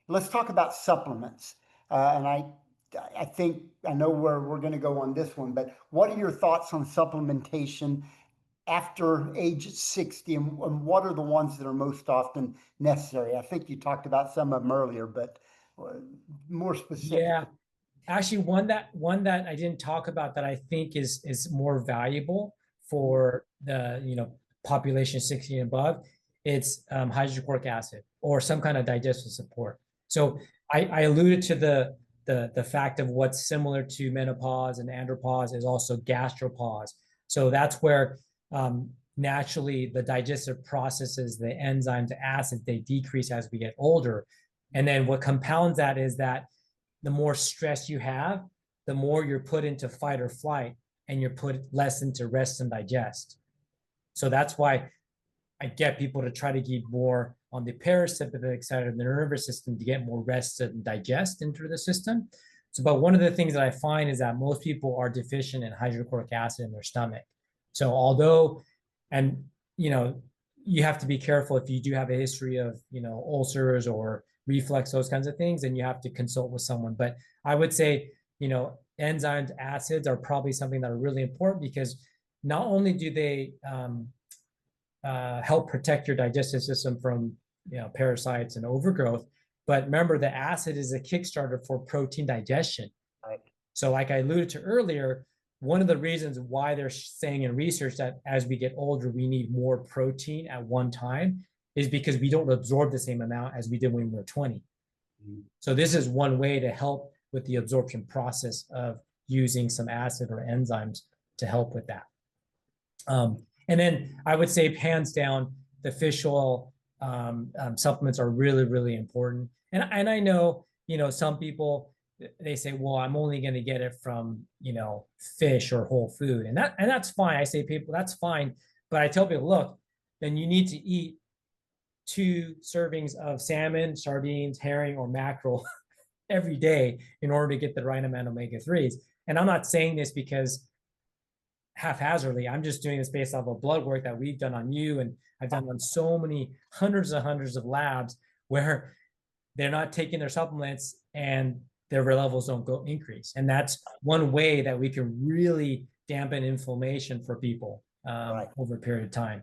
Let's talk about supplements. And I think I know where we're going to go on this one, but what are your thoughts on supplementation after age 60, and what are the ones that are most often necessary? I think you talked about some of them earlier, but uh, more specific. Yeah, actually, one that I didn't talk about that I think is more valuable for the population 60 and above. It's hydrochloric acid or some kind of digestive support. So I alluded to the fact of what's similar to menopause and andropause is also gastropause. So that's where naturally the digestive processes, the enzymes, the acids, they decrease as we get older. And then what compounds that is that the more stress you have, the more you're put into fight or flight, and you're put less into rest and digest. So that's why I get people to try to keep more on the parasympathetic side of the nervous system to get more rest and digest into the system. So, but one of the things that I find is that most people are deficient in hydrochloric acid in their stomach. So, although, and you have to be careful if you do have a history of ulcers or reflux, those kinds of things, and you have to consult with someone. But I would say enzymes, acids are probably something that are really important because not only do they help protect your digestive system from parasites and overgrowth. But remember, the acid is a kickstarter for protein digestion. Right. So, like I alluded to earlier, one of the reasons why they're saying in research that as we get older, we need more protein at one time is because we don't absorb the same amount as we did when we were 20. Mm-hmm. So, this is one way to help with the absorption process of using some acid or enzymes to help with that. And then I would say, hands down, the fish oil supplements are really, really important. And I know, some people they say, well, I'm only going to get it from fish or whole food, and that's fine. I say people that's fine, but I tell people, look, then you need to eat 2 servings of salmon, sardines, herring, or mackerel every day in order to get the right amount of omega 3s. And I'm not saying this because haphazardly. I'm just doing this based off of blood work that we've done on you, and I've done on so many hundreds and hundreds of labs where they're not taking their supplements and their levels don't go increase. And that's one way that we can really dampen inflammation for people Right. over a period of time.